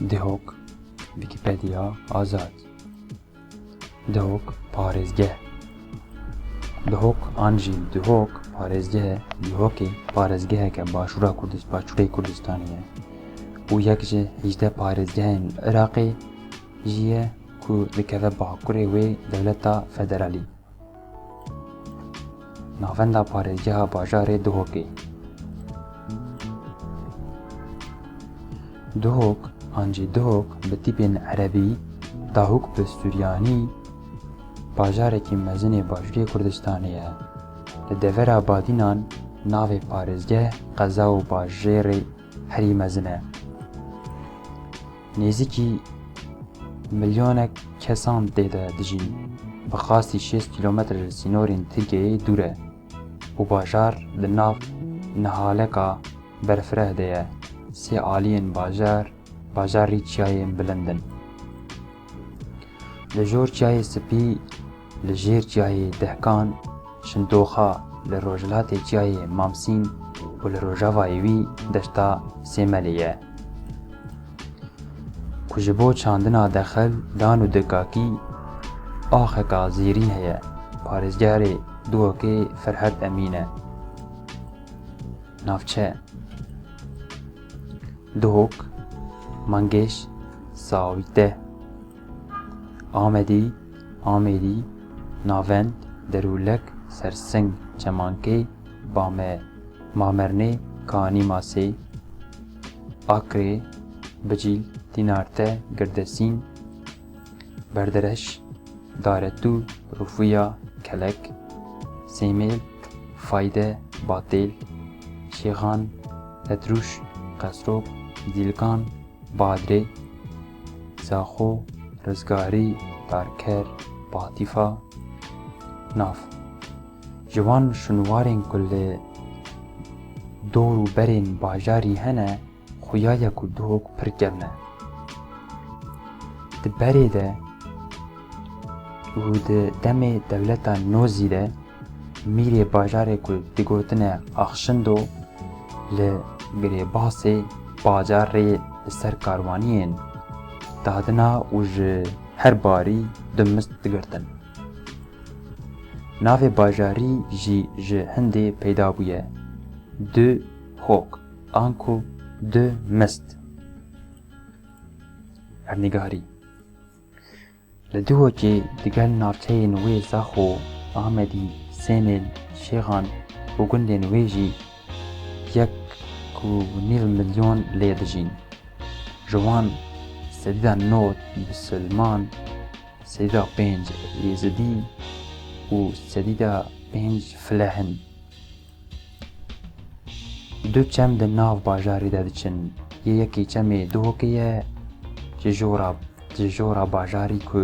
Dihok Wikipedia azad. Dihok parêzgeh. Dihok an jî Dihok parêzgeh Dihokê parêzgeheke Başûrê Kurdistanê ye û yek ji 18 parêzgehên Iraqê jî ye ku dikeve bakurê wê dewleta federalî. Navenda parêzgeha bajarê Dihokê. Dihok an jî Dihok bi tîpên erebî dahûk bi Suryanî bajarekî mezinê Başûrê Kurdistanê ye. Li devera Badînan navê parêzgeh qeza û bajêrê herî mezin e. Nêzîkî milyonek kesan tê de dijîn, bi qasî 6 kîlometr li sînorên Tirkiyeyê dûr e û bajar di nav nihaleka berfireh de ye. Sê aliyên bajarî çiyayên bilind in. Li jor çiyayê Spî, li jêr çiyayê Dehkan, Şindoxa, li rojhilatê çiyayê Mamsîn û li rojavayê wî deşta Sêmelê ye. Ku ji bo çandina dexel, dan û dikakî axeka zêrîn heye. Parêzgerê Dihokê Ferhed Emîn e. Navçe: Dihok, Mangeş, Sawîteh, Amedî, Amêdî, Navend, Derûlek, Sersing, Çemankê, Mamernê, Kanî Masê, Akrê, Bicîl, Tînarte, Girdesîn, Berdireş, Daretû, Rûfiya, Kelek, Sêmêl, Fayde, Batêl, Şêxan, Etrûş, Qesrok, Dîlkan, Badrê, Zaxo, Rizgarî, Darker, Batîfa. Nav: Ji wan şûnwarên ku li dor û berên bajarî hene, xuya ye ku Dihok pir kevn e. Di berê de û di demê dewleta Nozî de mîrê bajarê ku digotine Axşindo li girêbasê bajarê li ser karwaniyên dadina û ji her barî du mist digirtin. Navê bajarî jî ji Hindê peyda bûye. Dihok an ku du mist. Hevnîgarî: Li Dihokê digel navçeyên wê Zaxo, Amedî, Sêmêl, Şêxan û gundên wê jî 1.5 milyon lê dijîn. Ji wan sedîda 9 Musilman, sedîda 5 Yezidî û sedîda 5 Fileh in. Du çem di nav bajarê de diçin. Yê yekî çemê Dihokê ye, ji jora bajarî ku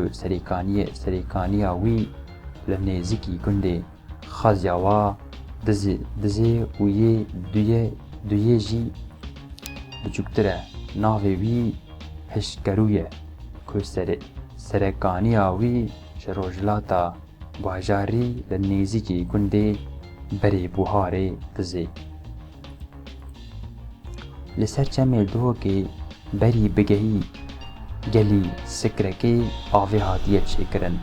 serêkaniya wî li nêzîkî gundê Xazyava dizê û yê duyê jî biçûktir e. Navê wî Hişkerû ye ku serêkaniya wî ji rojhilata bajarî li nêzîkî gundê Berê Buharê dizê. Li ser çemê Dihokê berî bigehî gelî Sikrekê avê hatiye çêkirin.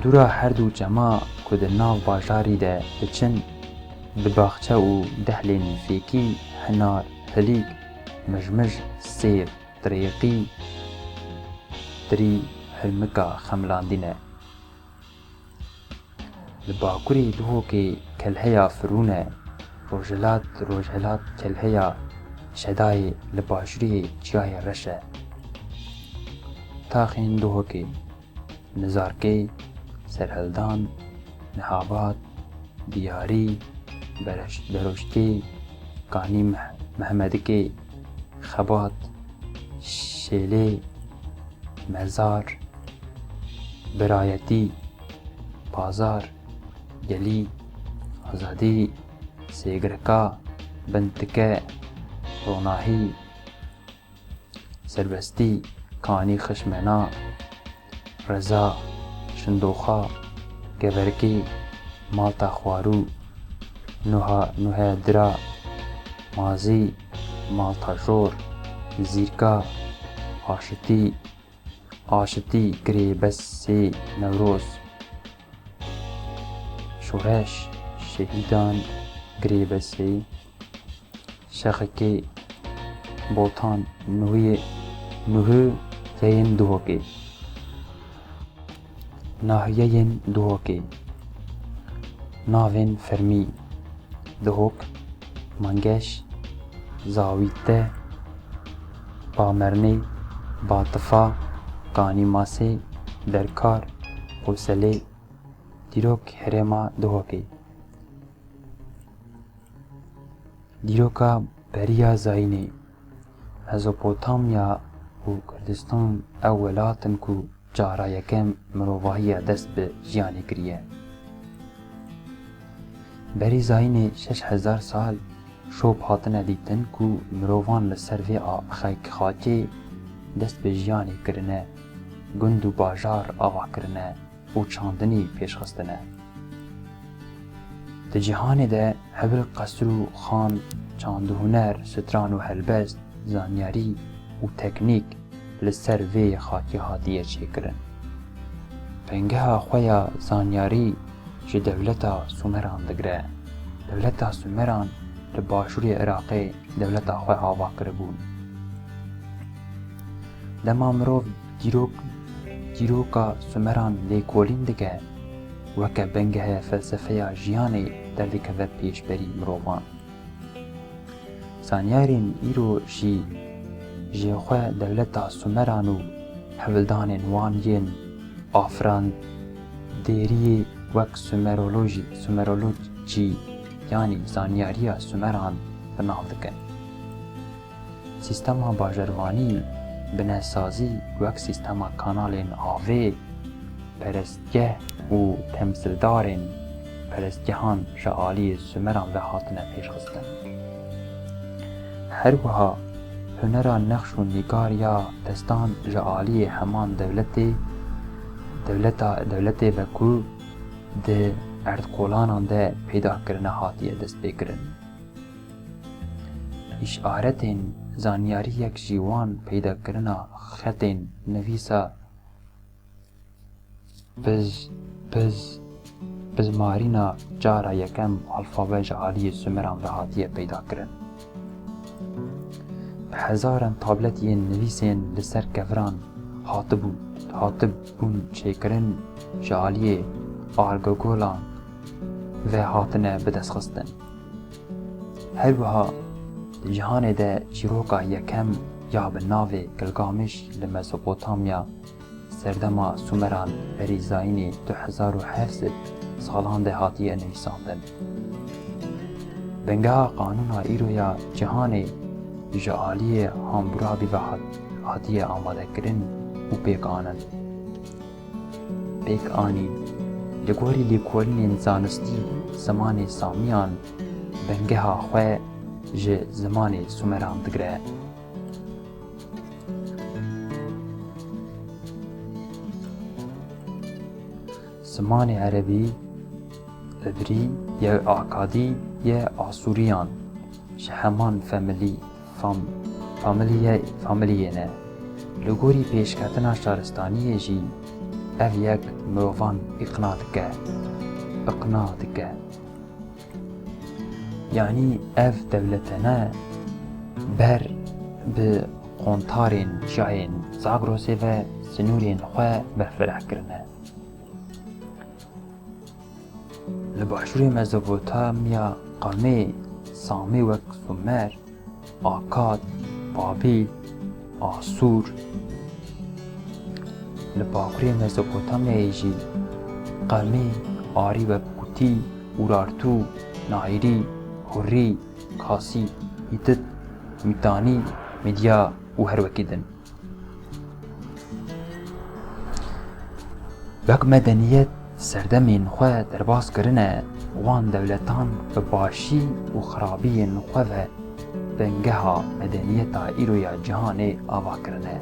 Dûra her du çema ku di nav bajarî de diçin, bi baxçe û dehlên fêkî hinar, hilîk, mijmij, sêv, tirêqî, tirî, hilmika xemlandî ne. Li bakurê Dihokê kelheya Firûn e. Rojhilat kelheya Şedayê li başûrê çiyayê Reş e. Taxên Dihokê: Nizarkê, Serhildan, Nihabad, Diyarî, Beroştê, Kanî Mehmedikê, Xebat, Şêlê, Mezar, Birayetî, Pazar, Gelî, Azadî, Sêgirka, Bintike, Ronahî, Serbestî, Kanî Xişmena, Reza, Şindoxa, Geverkê, Malta Xwarû, Nuhedira, Mazî, Malta Jor, زیرکا آشتی گریبەسێ نەورۆز شۆرەش شەهیدان گرێبەسێ شەخەکێ بۆتان نوهێ یەیەن دووەکێ ناهیەیەن دووەکێ navên fermî dihok mangeş zawîte bamernê batifa kanîmasê derkar hewselê dîrok herêma dihokê dîroka beriya zayînê Mezopotamya û Kurdistan ew welatin ku cara yekem mirovahiya dest bi jiyanê kiriye berî zayînê 6000 sal şop hatine dîtin ku mirovan li ser vê xakê dest bi jiyanê kirine gund û bajar ava kirine û çandinî pêşxistine di cîhanê de hebil qesr û xan çandhuner stran û helbest zanyarî û teknîk li ser vê xakê hatiye çêkirin pengeha xwe ya zanyarî ji dewleta Sumeran digire dewleta Sumeran li başûrê Iraqê dewleta xwe ava kiribûn dema mirov dîroka Sumeran lêkolîn dike weke bengehe felsefeya jiyanê derdikeve pêşberî mirovan zanyarên îro jî jê xwe dewleta Sumeran û hevildanên wan yên afirandêriyê wek Sumerolojî yanî zanyariya Sumeran bi nav dikin. Sîstema bajarvanî binêsazî wek sîstema kanalên avê, perestgeh û temsildarên perestgehan ji aliyê Sumeran ve hatine pêşxistin. Her wiha hunera nexş û nîgar ya destan ji aliyê heman dewletê ve ku di erdkolanan de pêdakirine hatiye destpêkirin. İşaretên zanyariyek jî wan pêdakirina xetên nivîsa bizmarîna cara yekem alfabe ji aliyê Sumeran ve hatiye pêdakirin. Bi hezaran tablet yên nivîsên li ser kevran hatibûn çêkirin ji aliyê algogolan ve hatine bidestxistin. Her wiha di cîhanê de çîroka yekem ya bi navê Gilgameş li Mezopotamya serdema Sumeran berî zayînê 2700 salan de hatiye nivîsandin. Bengeha qanûna îro ya cîhanê ji aliyê Hammurabi ve hatiye amadekirin û pêkanîn. Li gorî lêkolînên zanistî zimanê Samiyan bengeha xwe ji zimanê Sumeran digire. Zimanê Erebî, Ibrî ye Akadî ye Asûriyan ji heman familyê ne. Li gorî pêşketina şaristaniyê jî ev yek mirovan iqna dike. Yani ev devletine ber bi kontarên jiyayên Zagrosê ve Sinûrên xwe berfireh kirine. Li başûrê Mezopotamya qewmê Samî wek Sumer, Akad, Babil, Asûr li bakurê Mezopotamyayê jî qewmê Arî wek Kûtî, Urartû, Naîrî, Hurrî, Kasî, Hitit, Mîtanî, Midya û her wekî din. Wek medeniyet serdemên xwe derbas kirine, wan dewletan bi başî û xerabiyên xwe ve bengeha medeniyeta îroya cîhanê ava kirine.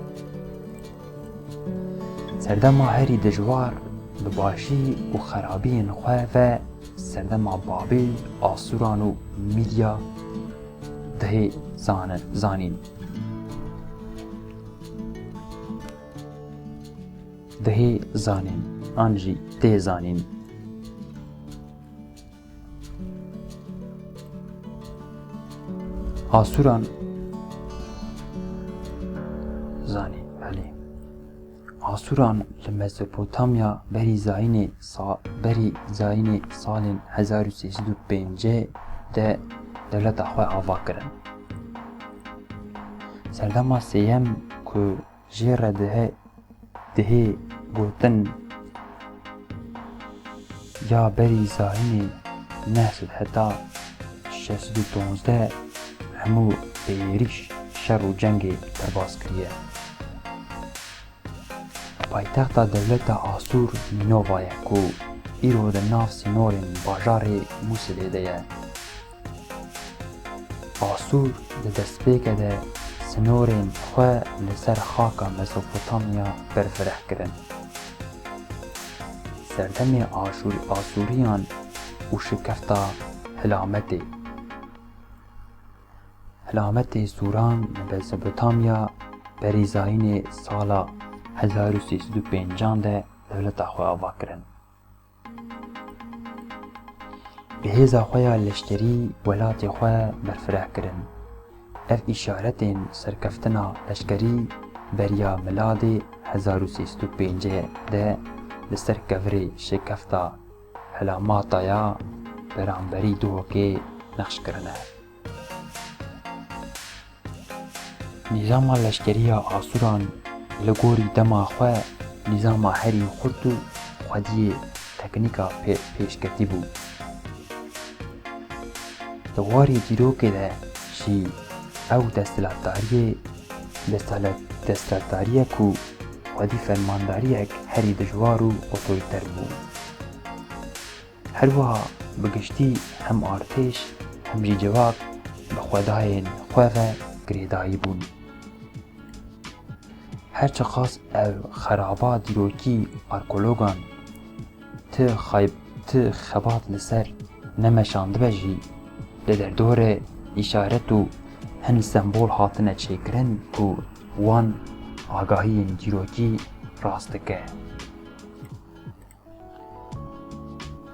Serdema herî dijwar bi başî û xerabiyên xwe ve serdema Babil, Asûran û Midya dihê zanîn. دهê zanên an jî tê zanîn. Asûran zanîn belê. Asûran li Mezopotamya berî zayînê salên 1305 de dewleta xwe ava kirin. Serdema sêyem ku jê re dihê gotin ya berî zayînê 900 heta 612 hemû bi êriş, şer û cengê derbas kiriye. Paytexta dewleta Asûr Nînova ye ku îro di nav sînorên bajarê Mûsilê de ye. Asûr di destpêkê de sînorên xwe li ser xaka Mezopotamya berfireh kirin. Serdemê Asûriyan û şikefta Hilametê. Hilametê Sûran li Mezopotamya berî zayînê sala 1305 de dewleta xwe ava kirin. Bi hêza xwe ya leşkerî welatê xwe berfireh kirin. Ev îşaretên serkeftina leşkerî beriya miladê 1305 de li ser kevirê şikefta Hilamata ya beramberî duhokê nexş kirine. Nîzama leşkeriya Asûran li gorî dema xwe nîzama herî xurt û xwediyê teknîka pêşketî bû. Di warê dîrokê de jî ew desthilatdariyek û xwedî fermandariyek herî dijwar û otorîter bû. Herwiha bi giştî hem artêş hem jî civak bi xwedayên xwe ve girêdayî bûn. Her çi qas ev xeraba dîrokî arkeologan ti xebat li ser nemeşandibe jî li derdorê îşaret û hin sembol hatine çêkirin ku wan agahiyên dîrokî rast dike.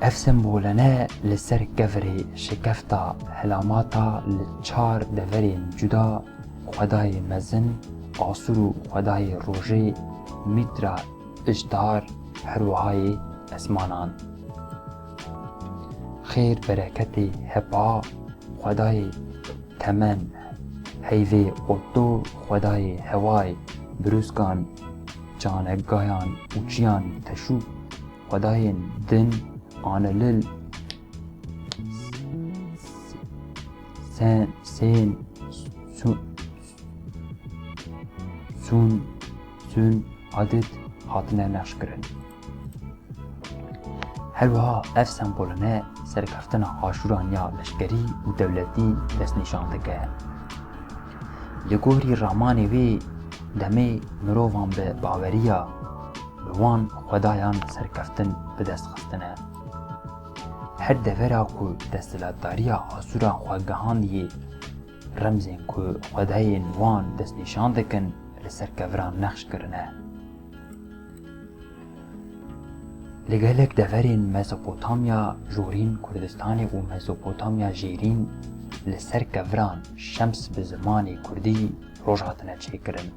Ev sembolene li ser kevirê şikefta Hilamata li 4 deverên cuda xwedayê mezin, Asûr û xwedayê rojê, Mîtra, Îştar, herwihayê esmanan. Xêr bereketê Hepa, xwedayê temen, heyvê Otto, xwedayê hewayê, birûskan, canegayan û çiyan Teşû, xwedayên din, Anilil, Sên, Sûn, Adit hatine nexş kirin. Herwiha ev sembolene serkeftina Aşûran ya leşkerî û dewletî destnîşan dike. Li gorî ramanê wê demê mirovan bi baweriya bi wan xwedayan serkeftin bi dest xistine. Her devera ku desthilatdariya Asûran xwe gihandiye remzên ku xwedayên wan destnîşan dikin li ser keviran nexş kirine. Li gelek deverên Mezopotamya jorîn Kurdistanê û Mezopotamya jêrîn li ser keviran Şems bi zimanê Kurdî roj hatine çêkirin.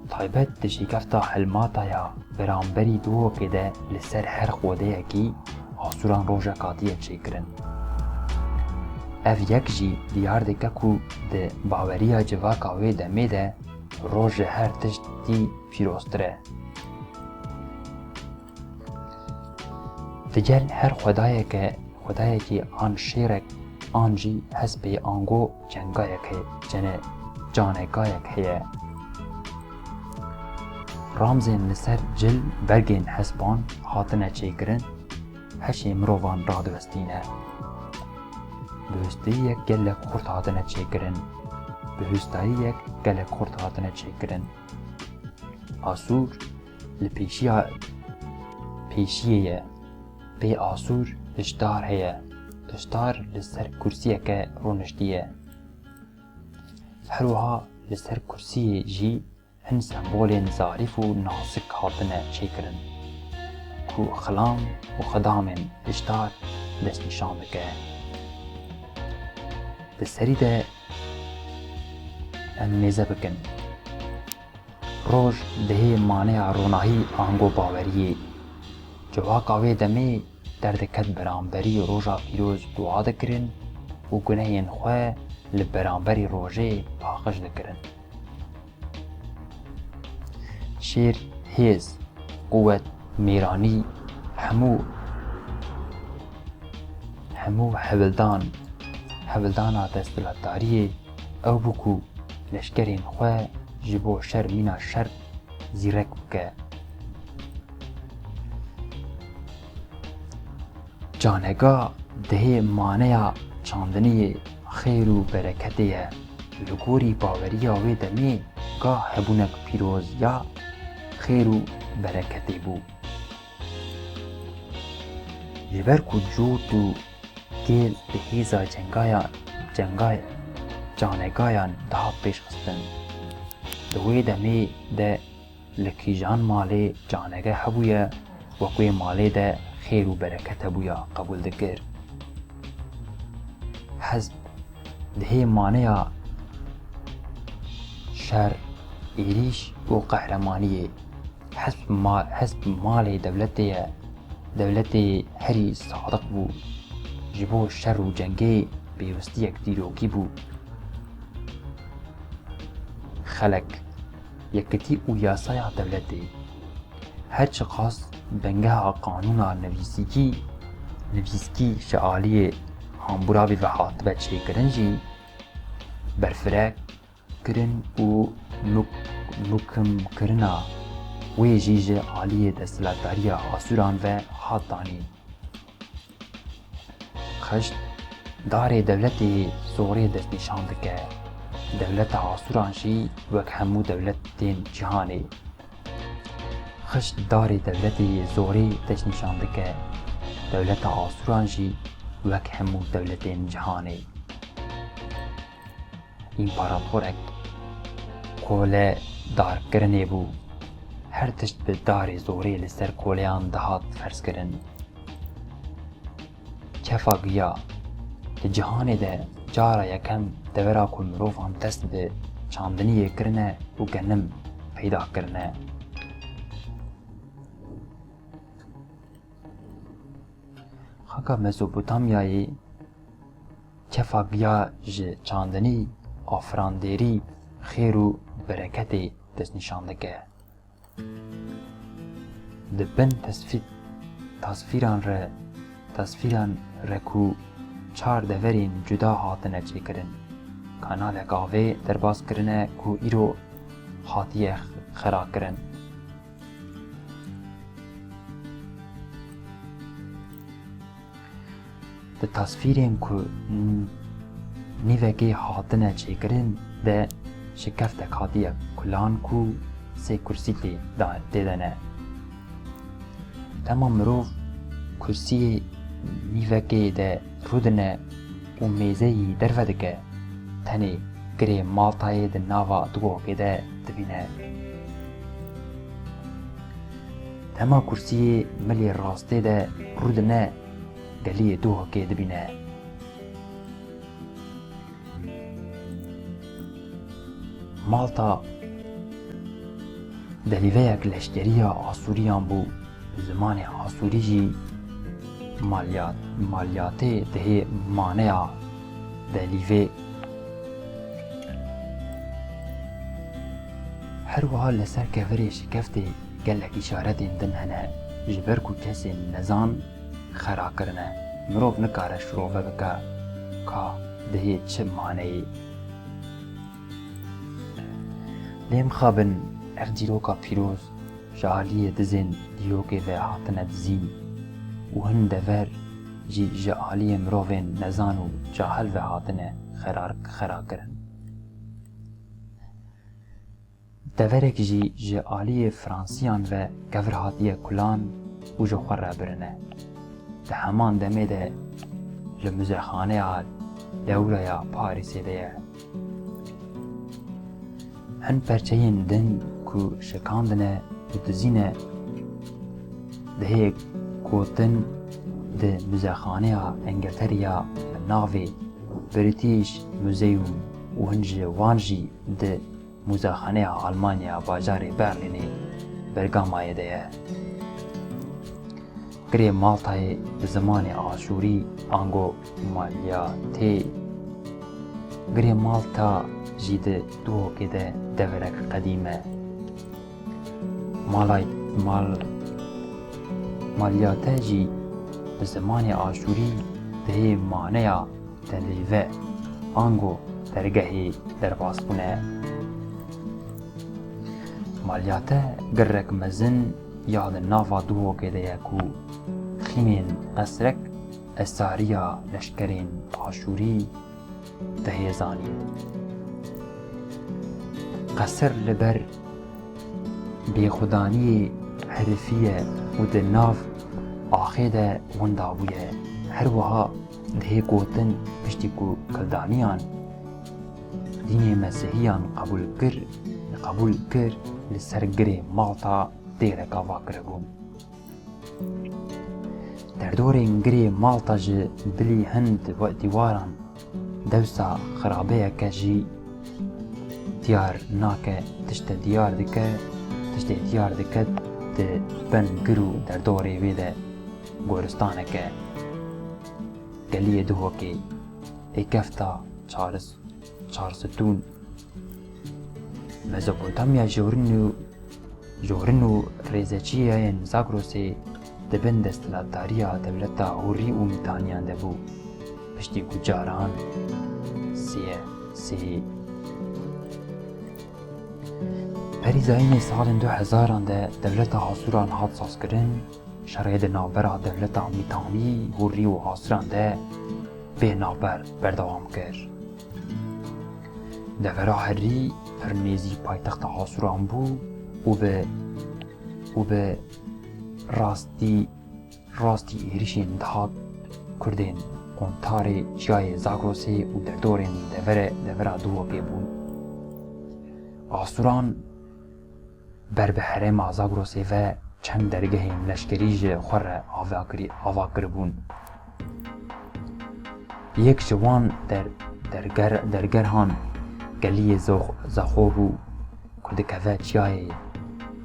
Taybet di şîkefta Hilmata ya beramberî duhokê de li ser her xwedeyekî Asûran rojek hatiye çêkirin. Ev yek jî diyar dike ku di baweriya civaka wê demê de roj ji her tiştî pîroztir e. Digel her xwedayekî an şêrek an jî hespê ango canegayek heye. Ramzên li ser cil bergên hespan hatine çêkirin, heşê mirovan radiwestîne. Bihûsteyek gelek xurt hatine çêkirin, bihûstayiyek gelek xurt hatine çêkirin. Asûr li pêşiyê ye, pê Asûr Îştar heye, Îştar li ser kursiyeke rûniştî ye. Herwiha li ser kursiyê jî hin sembolên zarîf û nazik hatine çêkirin ku xilam û xedamên hişdar destnîşan dike. Di serî de em mêze bikin. Roj dihê maneya ronahî ango baweriyê. Civaka wê demê derdiket beramberî roja pîroz dua dikirin û gunehên xwe li beramberî rojê paqij dikirin. Şêr, hêz, quwet, mêranî hemû hevildana desthilatdariyê ew bû ku leşkerên xwe ji bo şermîna şer zîrek bike. Canega dihê maneya çandiniyê xêr û bereketê ye. Li gorî baweriya wê demê gah hebûnek pîroz ya xêr û bereketê bû. Ji ber ku cût û gêl di hêza canegayan daha pêşxistin. Di wê demê de li kîjan malê canege hebûye wek wê malê de xêr û bereket hebûya qebûl dikir. Hezb dihê maneya şer, êrîş û qehremaniyê. Hezb malê dewletê ye. Dewletê herî sadiq bû. Ji bo şer û cengê pêwistiyek dîrokî bû. Xelek, yekitî û yasaya dewletê. Her çi qas bengeha qanûna nivîskî ji aliyê hambûravê ve hatibe çêkirin jî berfirek kirin û mukimkirina wê jî ji aliyê desthilatdariya Asûran ve hat danî. Xişt, darê dewletê zorê destnîşan dike. Dewleta Asûran jî wek hemû dewletên cîhanê. Xişt, darê dewletê zorê destnîşan dike. Dewleta Asûran jî wek hemû dewletên cîhanê. İmparatorek kole darkirinê bû. Her tişt bi darê zorê li ser koleyan dihat ferskirin. Kefa giya li cîhanê de cara yekem devera ku mirovan dest bi çandiniyê kirine û genim peyda kirine. Xaka Mezopotamyayê kefa giya ji çandinî, afirandêrî, xêr û bereketê destnîşan dike. Di bin tasvîran re ku çar deverên cuda hatine çêkirin. Kanalek avê derbas kirine ku îro hatiye xerakirin. Di tasvîrên ku nîvekê hatine çêkirin de şikeftek hatiye kulan ku sê kursî tê dene. Dema mirov kursiyê nîvekê de rûdine û mêzeyî derve dike. Tenê girê maltayê di nava dugokê de dibîne. Dema kursiyê milê rastê de rûdine geliyê dugokê dibîne. Malta delîveyek leşkeriya Asûriyan bû. Bi zimanê Asûrî jî maliyatê dihê maneya delîvê. Her wiha li ser kevirê şikeftê gelek îşaretên din hene ji ber ku kesên nezan xera kirine. Mirov nikare şirove bike ka dihê çi maneyê. Lê mixabin ev dîroka pîroz ji aliyê dizên dîrokê ve hatine dizîn û hin dever jî ji aliyê mirovên nezan û cahil ve hatine xera kirin. Deverek jî ji aliyê Fransîyan ve gevir hatiye kulan û ji xwe re birine. Di heman demê de li Muzexaneya Lewraya Parîsê de ye. Hin perçeyên din ku şekandine û dizîne dihê gotin di Müzexaneya Engeteriya li navê British Museum û hin ji wan jî di Müzexaneya Almanya bajarê Berlînê Bergamayê de ye. Girê Maltayê bi zimanê Aşûrî ango Malyatê. Girê Malta jî di duhokê de deverek qedîm e. Malyate jî bi zimanê Aşûrî dihê maneya delêve ango dergehê derbasbûn e. Malyate girek mezin ya di nava duhokê de ye ku xîmên qesrek esariya leşkerên Aşûrî dihê zanîn. Qesir li ber bêxudaniyê herifî ye û di nav axê de winda bûye. Her wiha dihê gotin piştî ku kildaniyan dînê Mesîhiyan qebûl kir li ser girê Malta dêrek ava kiribûn. Derdorên girê Malta ji bilî hin dîwaran dewsa xirabeyeke jî diyar nake tiştê diyar dike di ben gir û derdorê wê de goristaneke geliyê duhokê êkefta çarstûn. Mezopotamya jorin û rêzeçiyayên Zagrosê di bin desthilatdariya dewleta Hûrî û Mîtaniyan de bû piştî ku caran sê Perîzayînê salên 2000 de dewleta Asûran hat sazkirin, şerê di navbera dewleta Mîtanî, Hûrî û Asûran de bê navber berdewam kir. Devera herî pir nêzî paytexta Asûran bû û bi rastî êrişên dihat Kurdên qontarê çiyayê Zagrosê û derdorên devera duhokê bûn. Asûran ber bi herêma Zagrosê ve çend dergehên leşkerî ji xwe re ava kiribûn. Yek ji wan dergerhan geliyê Zaxo bû ku dikeve çiyayê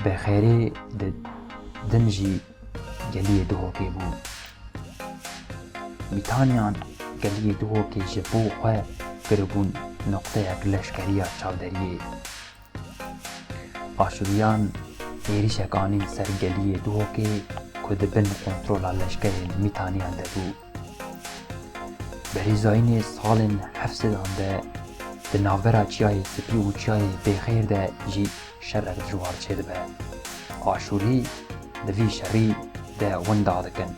Bexêrê din jî geliyê duhokê bû. Mîtaniyan geliyê duhokê ji bo xwe kiribûn noqteyek leşkeriya çavderiyê. Aşûriyan êrişek anîn ser geliyê duhokê ku di bin kontrola leşkerên Mîtaniyan de bû. Berîzayînê salên 700 de di navbera çiyayê Spî û çiyayê Bêxêr de jî şerek dijwar çêdibe. Aşûrî di vî şerî de winda dikin.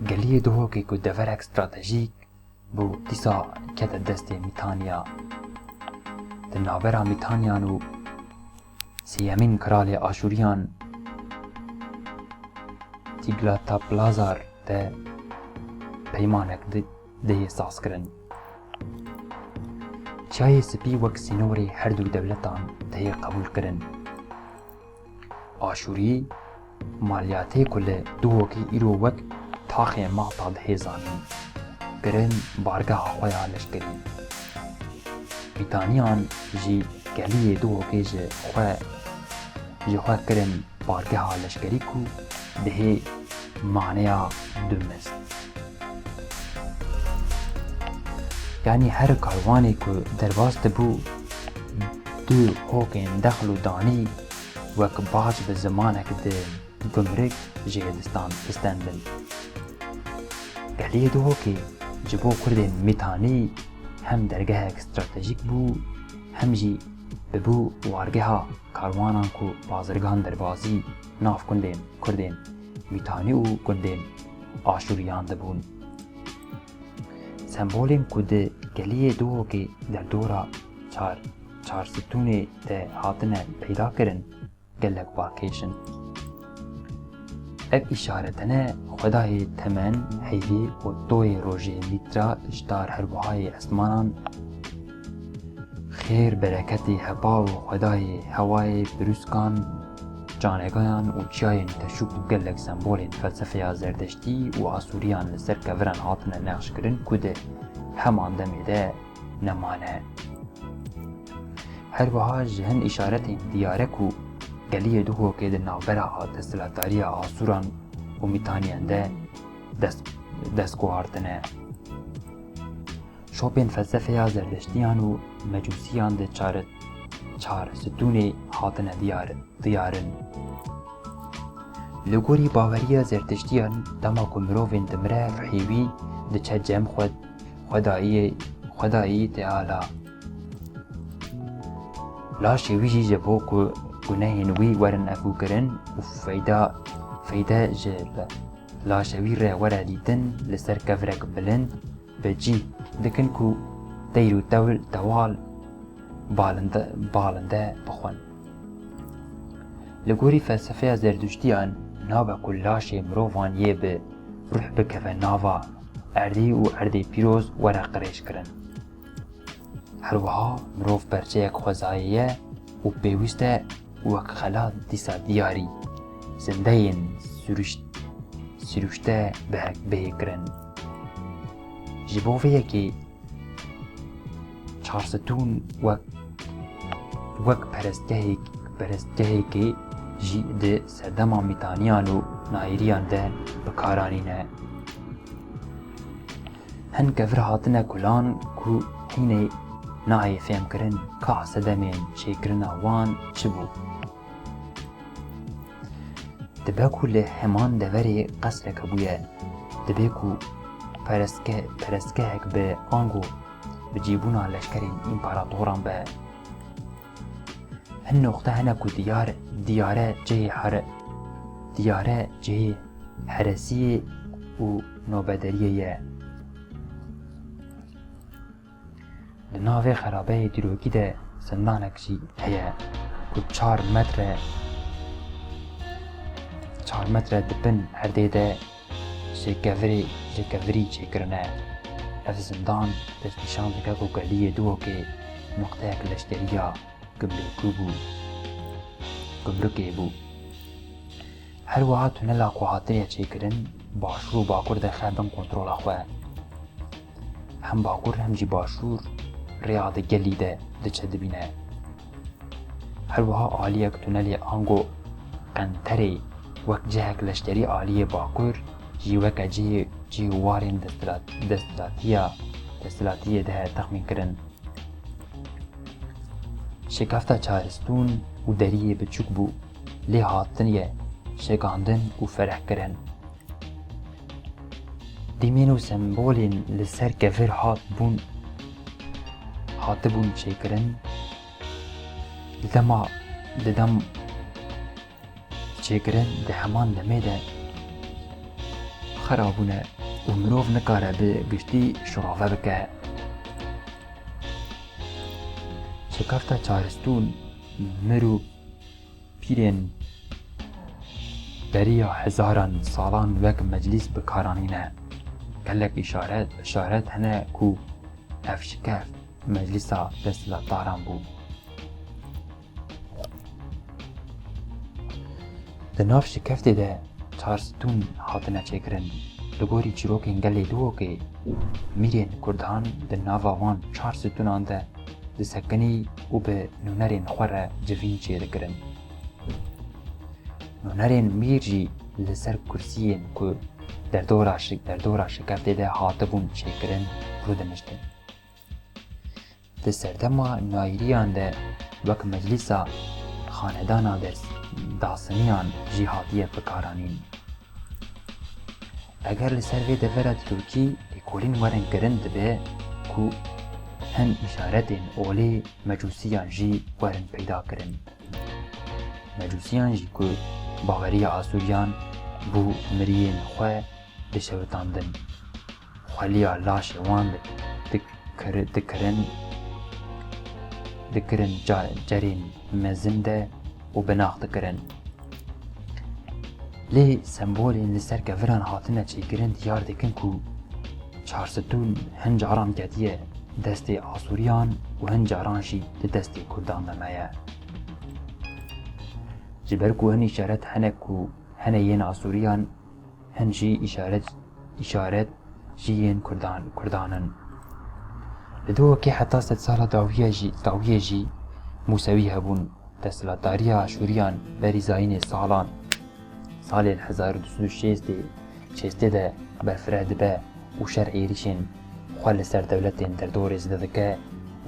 Geliyê duhokê ku deverek stratejîk bû dîsa kete destê Mîtaniya. Di navbera Mîtaniyan û sêyemîn kralê Aşûriyan Tiglatapilazar de peymanek dihê sazkirin. Çiyayê Spî wek sînorê her du dewletan dihê qebûl kirin. Aşûrî Malyatê ku li duhokê îro wek taxê Malta dihê zanîn kirin bargeha xwe ya leşkerî. Mîtaniyan jî geliyê duhokê ji xwe kirin bargeha leşkerî ku dihê maneya dumest. Yani her karwanê ku derbas dibû du hokên dexl û danî wek baş bi zimanek di gumrek jê distendin. Geliyê duhokê ji bo Kurdên Mîtanî hem dergehek stratejîk bû hem jî bibû wargeha karwanan ku bazirgan derbasî nav Kurdên Mîtanî û gundên Aşûriyan dibûn. Sembolên ku di geliyê duhokê derdora çarstûnê de hatine peyda kirin gelek barkêşin. Ev îşaretine xwedayê temen, heyvê û toyê rojê mîtra ji dar her wihayê esmanan خیر برکتی هپا و خدای هوای بروسکان جانگایان و چیاین تشوک و گلک سمبولین فلسفه زردشتی و آسوریان لسر کورن هاتن نقش کرن کده همان دمیده نمانه. هر وها جهن اشارت دیارک و گلی دوهو که ده نوبرا دستلاتاری آسوران و میتانیان ده دستگوهارتنه. شوپین فلسفه زردشتیان و مجوسیان ده چار ستون هاتن دیارن. لگوری باوری زردشتیان دما کمروفین دمره فحیوی ده چه جم خدایی تعالی. لاشی ویجی جبو که گناهین وی ورن افو کرن و فیده جل لاشوی ره وره دیتن لسر کفرک بلند بجی دکن کو دیرو توال بالنده بخون. لگوری فلسفه زردشتیان نابا کلاش مروفان یه به روح بکفه ناوا اردی و اردی پیروز وره قریش کرن. هر وها مروف برچه یک خوزاییه و بیوسته وک خلا دیسا دیاری زندهین سروشته به کرن. جبوه یکی چارستون وک پرستگهی که جی ده سردما میتانیان و نایریان ده بکارانینه. هن کفر هاتنه کلان کو هینه نای فهم کرن که سدمین چه کرن وان چه بو. دبه کو لهمان دوری قصر کبویه. دبه کو پرستگه هک به آنگو بجیبونا لشکرین امپاراتوران به. هن نقطه هنه کو دیاره جه حرسی و نوبدریه. لناوی خرابه دیروگی ده زندانک جی هیا کو 4 متر دبن هرده ده جکوری چه کرنه. اف زندان دست نشان دکه کو گلیه دو که نقطه اک لشکریا گمرکی بو. هر وها تونلا کو هاتنه چه کرن باشور و باکور ده خیبن کنترول خواه. هم باکور هم جی باشور ریاض گلی ده چه دبینه. هر وها آلیک تونلی آنگو قنتری وک جهک لشکری آلی باکور جی وک جی وارین دستلاتیه ده تخمین کرن. شکافتا چارستون و دریه بچوک بو لی هاتنیه شکاندن و فرح کرن. دیمینو سمبولین لسر کفر هاتبون چه کرن. ددم چه کرن ده همان دمه ده خرابونه و مروف نکاره به گشتی شرافه بکه. شکافتا چارستون مرو پیرین بریا هزاران سالان وک مجلس بکارانینه. کلک اشارت هنه کو اف شکاف مجلسا دستلاتاران بو. ده ناف شکفته ده چارستون هاتنه چه کرن. لگوری چیروکین گلی دوو که میرین کردان ده ناوان چارستونان ده سکنی و به نونرین خوره جوین چه دکرن. نونرین میرجی لسر کرسیین که در دورا شکفته ده هاتبون چه کرن رو دنشتن. ده سردما نایریان ده وک مجلسا خاندانا داسنیان جهادیه بکارانین. اگر لسر وی دورا ترکی اکولین ورن کرن دبه که هن اشارتین اولی مجوسیان جی ورن پیدا کرن. مجوسیان جی که باوری آسوریان بو مریین خواه دشوتاندن. خوالیا لاش وان دکرن جرین مزنده و بناخت کرن. لی سمبولین لسر کفران هاتنه چه کرن دیار دکن که چارستون هنج آرام کتیه دەستی ئاسووریان و هەند جارانشی لە دەستی کوردان دەمایە ji ber ku hin îşaret hinek ku hene yên Asûriyan hin jî îşaret ji yên Kurdan in. Li dûwekê heta sed sala dawiyê jî Musewî hebûn desthilatdariya Aşûriyan berî zayînê salên 1206 de berfireh dibe û şer êrişên xwe li ser dewletên derdorê zêde dike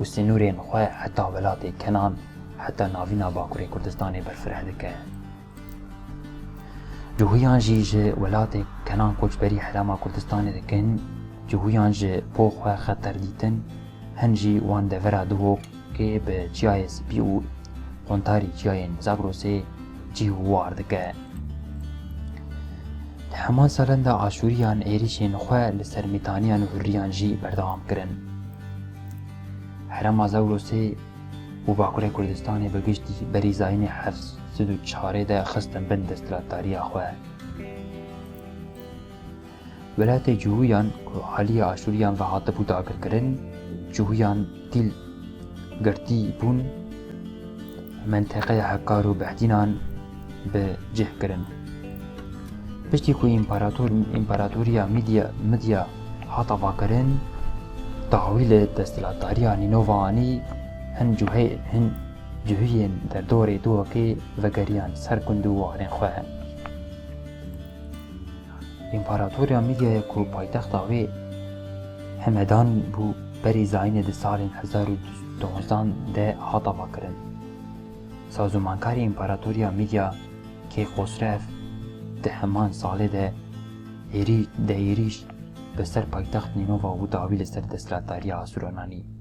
û sînûrên xwe heta welatê Kenan heta navîna Bakurê Kurdistanê berfireh dike. Cihûyan jî ji welatê Kenan koçberî Herêma Kurdistanê dikin, cihûyan ji bo xwe xeter dîtin, hin jî wan devera dihokê bi çiyayê spî û qontarî çiyayên Zagrosê cih û war dike. Li heman salan de Aşûriyan êrişên xwe li ser mîtaniyan û hûrriyan jî berdewam kirin. Herêma Zagrosê û Bakurê Kurdistanê bi giştî berî zayînê 704 de xistin bin desthilatdariya xwe. Welatê Cihûyan ku aliyê Aşûriyan ve hatibû dagirkirin, Cihûyan dîl girtî bûn menteqeya Hekkar û Behdînan bi cih kirin. Piştî ku împaratoriya Midya hata vakirin, dawî li desthilatdariya Nînovanî hin cihûyên derdorê dûwekê vegeriyan ser gund û warên xwe. İmparatoriya Midyayê ku paytexta wê Hemedan bû berî zayînê di salên 1212 de hata vakirin. Sazûmankarê İmparatoriya Midya Kêxosrev di heman salê de êrîş bi ser paytext Nînova û dawî li ser desthilatdariya Asûrananî.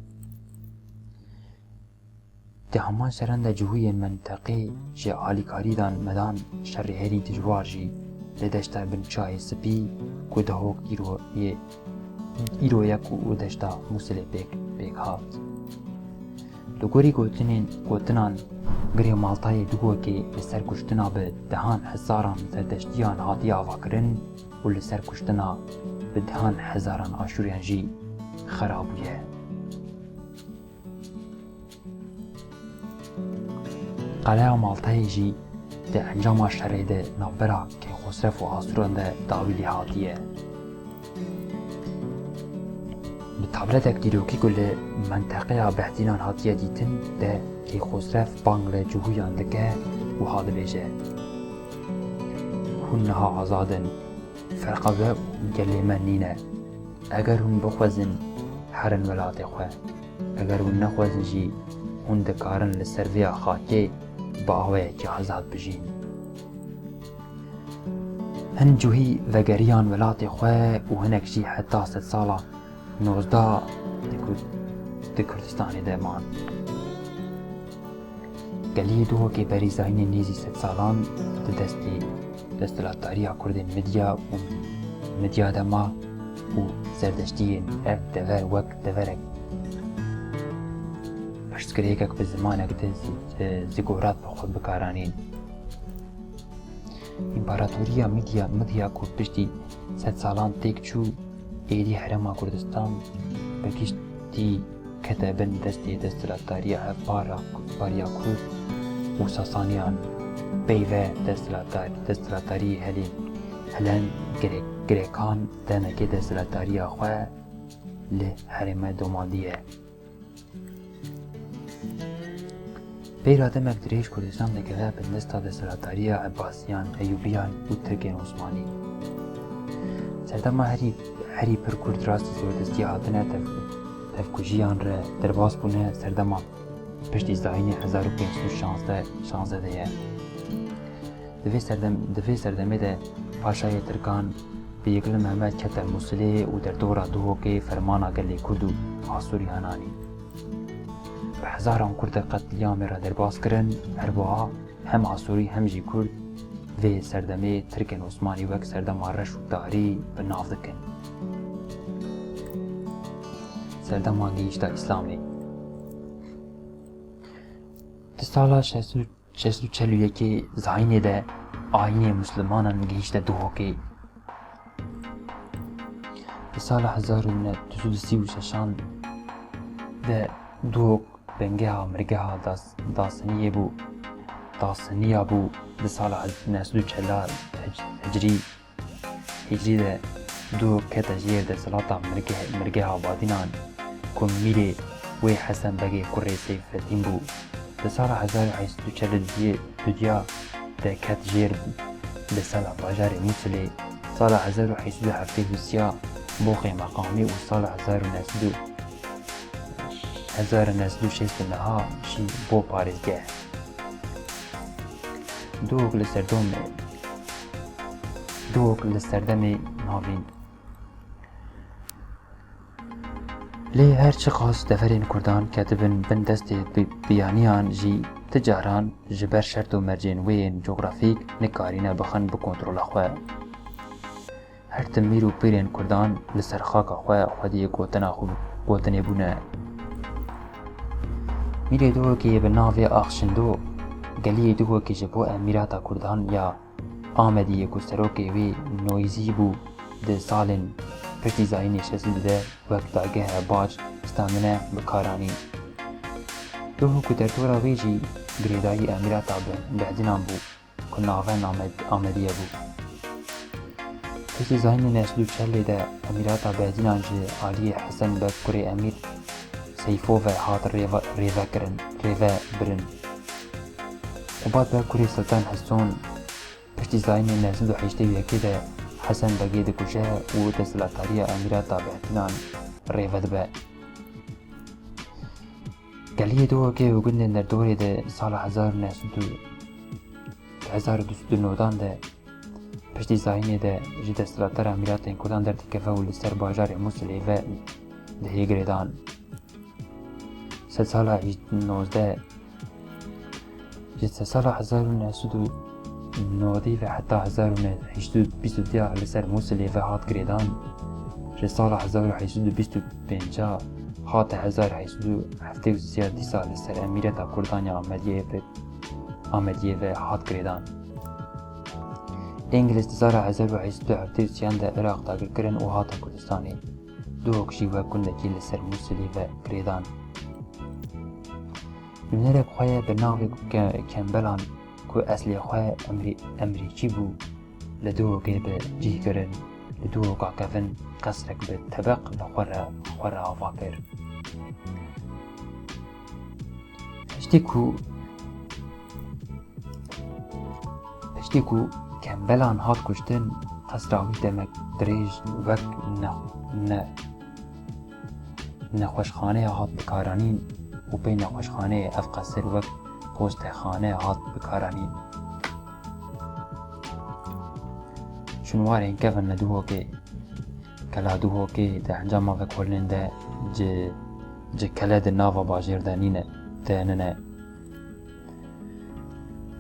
Di heman şeran de cihûyên menteqê ji alîkarî dan medan şerê herî dijwar jî li deşta bin çayê Spî ku dihok îroyek û deşta Musilê pêk hat. Li gorî gotinan girê Maltayê dûwekê li ser kuştina bi dehan hezaran serdeştiyan hatiye avakirin û li ser kuştina bi dehan hezaran Aşûriyan jî xerabûye. Qeleya Maltayê jî di encama şerê de navbera Kêxosrev û Asûran de dawî lê hatiye. Bi tabletek dîrokî ku li menteqeya Behdînan hatiye dîtin de Kêxosrev bang li cihûyan dike û hadibêje: Hûn niha azadin, ferqa we û gelê me nîne. Eger hûn bixwezin herin welatê xwe, eger hûn nexwezin jî hûn dikarin li ser vêya xakê bi awayekî azad bijîn. Hin cihû vegeriyan welatê xwe û hinek jî heta sed sala 19 di Kurdistanê de man. Geliyê dûwekê berî zayînê nêzî sed salan di destê desthilatdariya Kurdên Midya de ma û serdeştiyên ev dever wek deverek piştgirêkek bi zimanek de zîgorat bi xwe bikaranîn. İmparatoriya Midya ku piştî sed salan têk çû, êdî Herêma Kurdistan bi giştî kete bin destê desthilatdariya hevpariya Kurd û Sasaniyan peyve desthilatdariyê helen girêkan denekê desthilatdariya xwe li herêma domandiye. Peyra demek dirêj Kurdistan dikeve bin desta desthilatdariya Ebbasiyan, Eyyûbiyan û Tirkên Osmanî. Serdema herî pir Kurd rastî zordestiya hatine tevkujiyan re derbas bûne serdema piştî zayînê 1516 de ye. Di vê serdemê de Paşayê Tirkan bi Yekîl Mehmed kete Musilê û derdora dihokê fermana gelê Kurd û Asûriyan anî. Bi hezaran Kurd qetlîamê re derbas kirin, herwiha hem Asûrî hem jî Kurd vê serdemê Tirkên Osmanî wek serdema reş û darî bi nav dikin. Serdema gihîşta İslamê. Di sala 641 zayînê de ayînê Muslimanan gihîşte dihokê. Di sala 1936 ده دوک بنگها مرگها داسنیه بو ده سال 1940 هجری ده دو کتا جیر ده سلاطا مرگها بادینان کن میره وی حسن بگی کره سیفرتین بو ده سال 1842 ده کت جیر ده سال باجار موسلی سال 1877 بوخی مقامی و سال 1969 شی بو پاریزگه دوک لسردم ناوین لی هرچی خواست دفرین کردان کتبن بن دست بیانیان جی تجاران جبر شرط و مرجین وین جغرافیک نکارینه بخن بکنترول خواه هر تمیر و پیرین کردان لسر خاک خواه خودی گوتنه بونه میره دو که به ناوی آخشندو گلی دو که جبو امیراتا کردان یا آمدی که سروکی وی نویزی بو ده سالن پرتی زاینی شسل ده وقت داگه باج استاندنه بکارانی دو که در طورا ویجی گریدایی امیراتا بعدینان بو که ناوین آمدیه بو پرتی زاینی نسلو چلی ده امیراتا بعدینان جه آلی حسن بکره امیر سیفو و هات ریوه برن و بعد بکره سلطان حسون پشتی زاینی نسلو حیشته یکی ده حسن بگی دکوشه و دستلاتاری امیراتا بعدینان ریوه دبه گلیه دو که وگندن در دوری ده سال 1909 ده پشتی زاینی ده جی دستلاتر امیرات این کدان در تکفه و لسر باجار موسلی و دهی گریدان سال 19 جد سال 1990 و حتی 1922 لسر موسلی و هات گریدان جد سال 1825 هات 1873 سال لسر امیرات کردان آمدیه و هات گریدان انگلیس سال 1873 ده عراق داگر کرن و هات کردستانی دو کشی و کندکی لسر موسلی و گریدان نونرک خواه به ناوی کمبلان که اصلی خواه امریکی بو لدو که به جیه کرن لدو که کفن قصرک به طبق لخور آفا کر پشتی کو کمبلان هات کشتن قصراوی دمک دریج وک نخوشخانه هات بکارانین و بین نخوشخانه اف قصر وک پوست خانه هات بکارانین شنوار این کفن ندوه که کلا دوه که ده انجام و کلن ده جه کلا ده ناوا باجر ده نینه ده ننه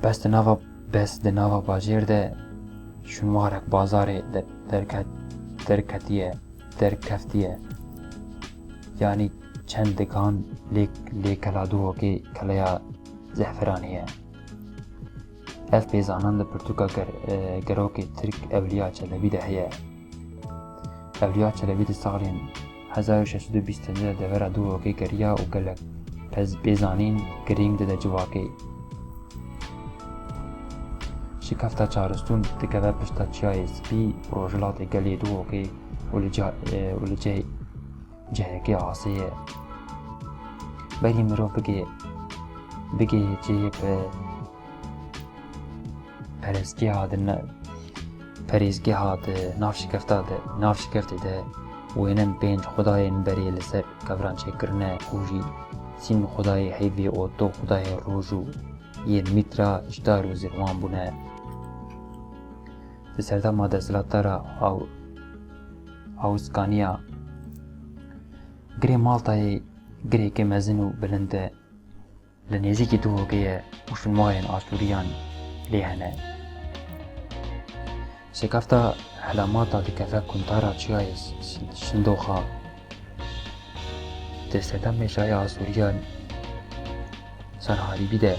بس ده ناوا باجر ده شنوارک بازار درکفتیه یعنی چند دکان لی کلا دوه که کلیا زعفرانیه اف بیزانان ده پرتوکا گرو که ترک اولیا چلبی ده هیه اولیا چلبی ده سالین 1620 ده ورا دوه که گریا و گلک پس بیزانین گرینگ ده جواکی شکفتا چارستون دکوه پشتا چیای سپی روژلات گلی دوه که ولجه جهکی آسیه بری مرو بگه چه پریزگی هاد ناف شکفته ده وینم پینج خداین بری لسر کفران چه کرنه اوجی سین خدای حیوی و تو خدای روژو ین میترا اشتار و زیروان بونه دسرده ما دستلاتارا هاوسکانیا گری مالتای گری که مزن و بلنده لنیزی که دوگه وشون ماین آشوریان لیهنه شکفتا علاماتا دکفه کنتارا چیای شندوخا دسرده میشای آسوریان سنهاری بیده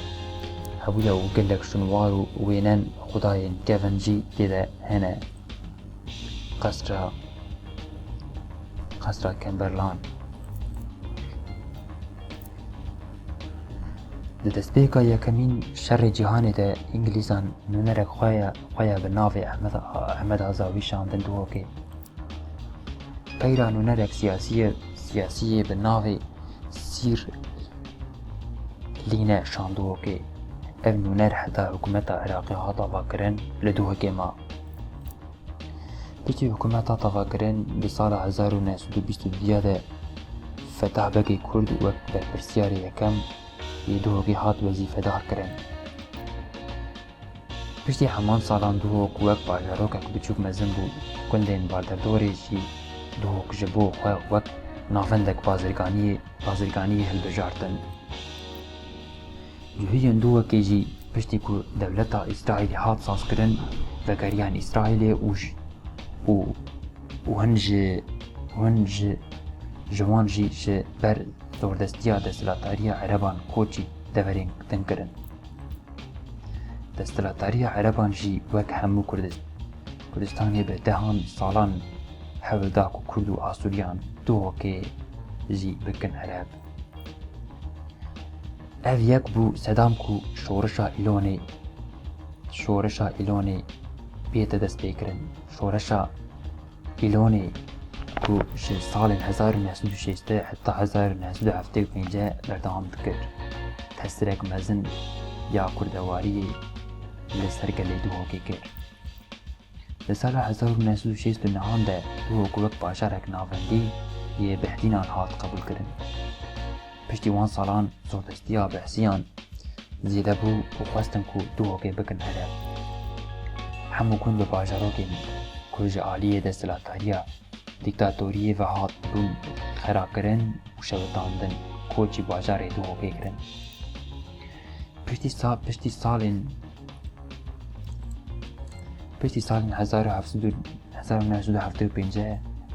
هبویا و گلک شنوار و وینن خداین گفنجی دیده هنه قصرا کمبرلان Di destpêka yekemîn şerê cîhanê de İngilîzan nûnerek xwe bi navê Ehmed Azawî şandin duhokê. Peyra nûnerek siyasiyê bi navê Sîr Lîne şand duhokê. Ev nûner heta hikûmeta Iraqê hata vekirin li duhokê ma. Piştî hikûmeta tavakirin di sala 1922 de Fetah Bekê Kurd wek berpirsyarê yekem yê duhokê hat wezîfedar kirin. Piştî heman salan duhok wek bajarokek biçûk mezin bû, gundên barderdorê jî duhok ji bo xwe wek navendek bazirganiyê hilbijartin. Cihiyên duhokê jî piştî ku dewleta İsraîlê hat sazkirin vegeriyan İsraîlê û hin ji wan jî ji ber zordestiya desthilatariya Ereban koçî deverên din kirin. Desthilatariya Ereban jî wek hemû Kurdistanê bi dehan salan hewl da ku Kurd û Asûriyan duhokê jî bikin Ereb. Ev yek bû sedam ku şoreşa îlonê bête destpêkirin. Şoreşa îlonê ku ji salên 1960 heta 1975 berdewam dikir. Tesirek mezin ya kurdewariyê li ser gelê duhokê kir. Li sala 1969 de duhok wek bajarek navendî yê Behdînan hat qebûl kirin. Piştî wan salan zordestiya behsiyan zêde bû û xwestin ku duhokê bikin Ereb. Hemû gund bi bajarokên ku ji aliyê desthilatariya dîktatoriyê ve hat bûn xerakirin û şewitandin koçî bajarê duhokê kirin. Piştî salên 1975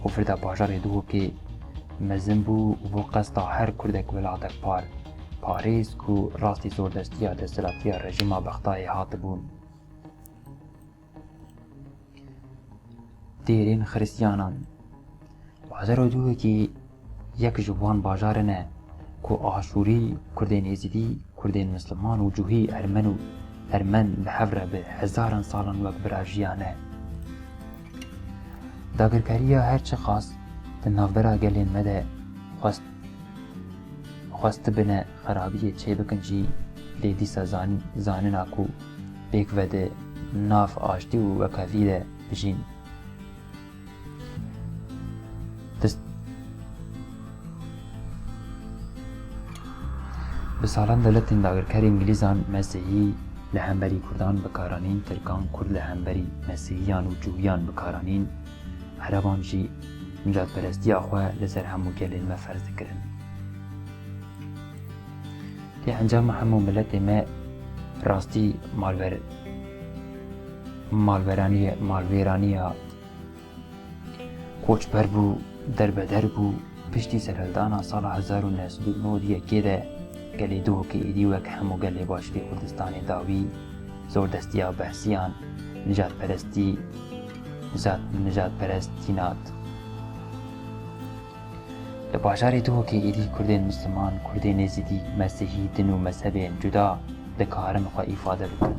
ofirda bajarê duhokê mezin bû û bo qesta her Kurdek welatek parêz ku rastî zordestiya desthilatîya rejîma Bexdayê hatibûn. Dêrên Xristiyanan bajara duhokê yek ji wan bajaran e ku Aşûrî, Kurdên Êzidî, Kurdên Misliman û cûhî Ermen bi hev re bi hezaran salan wek birar jiyane. Dagirkeriya her çi qas di navbera gelên me de xwestibine xerabiyê çêbikin jî lê dîsa zanîna ku pêk ve di nav aştî û wekevî de bijîn. Bi salan dewletên dagirkerî İngilîzan Mesîhî li hemberî Kurdan bikaranîn, Tirkan Kurd li hemberî Mesîhiyan û cûhiyan bikaranîn, Ereban jî mijatperestiya xwe li ser hemû gelên me ferz dikirin. Lê encama hemû milletê me rastî malwêraniya koçber bû, derbeder bû. Piştî serhildana sala 1991 de gelê duhokê êdî wek hemû gelê Başûrê Kurdistanê dawî zordestiya behsiyan nijadperestînat. Li bajarê duhokê êdî Kurdên Misliman, Kurdên Êzidî, Mesîhî din û mezhebên cuda dikarin xwe îfade bikin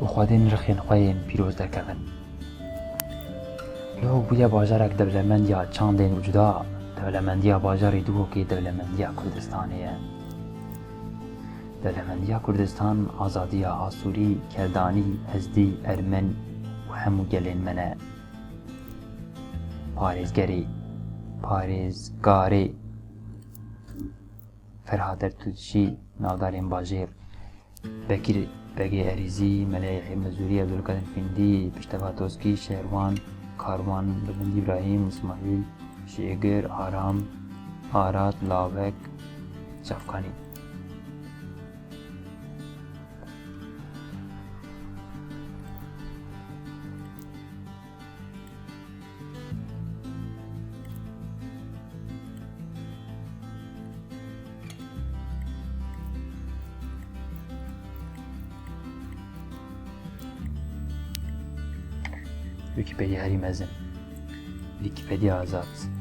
û xwedên rixên xwe yên pîroz derkevin. Lihok bûye bajarek dewlemend ya çandên cuda, dewlemendiya bajarê duhokê dewlemendiya Kurdistanê ye. Dewlemendiya Kurdistan azadiya Asûrî, Keldanî, Ezdî, Ermen û hemû gelên me ne. Parêzgarê Ferhat Ertûşî, navdarên bajêr Bekîr Begê Erîzî, Melek Mezûrî, Ebdulkadir Fîndî, Pişteva Toskî, Şerwan Karwan, Bilindi İbrahîm, İsmaîl Şêgir, Aram, Arat, Lavek, Şafkanî. Wikipedya herî mezin. Wikipedya azad.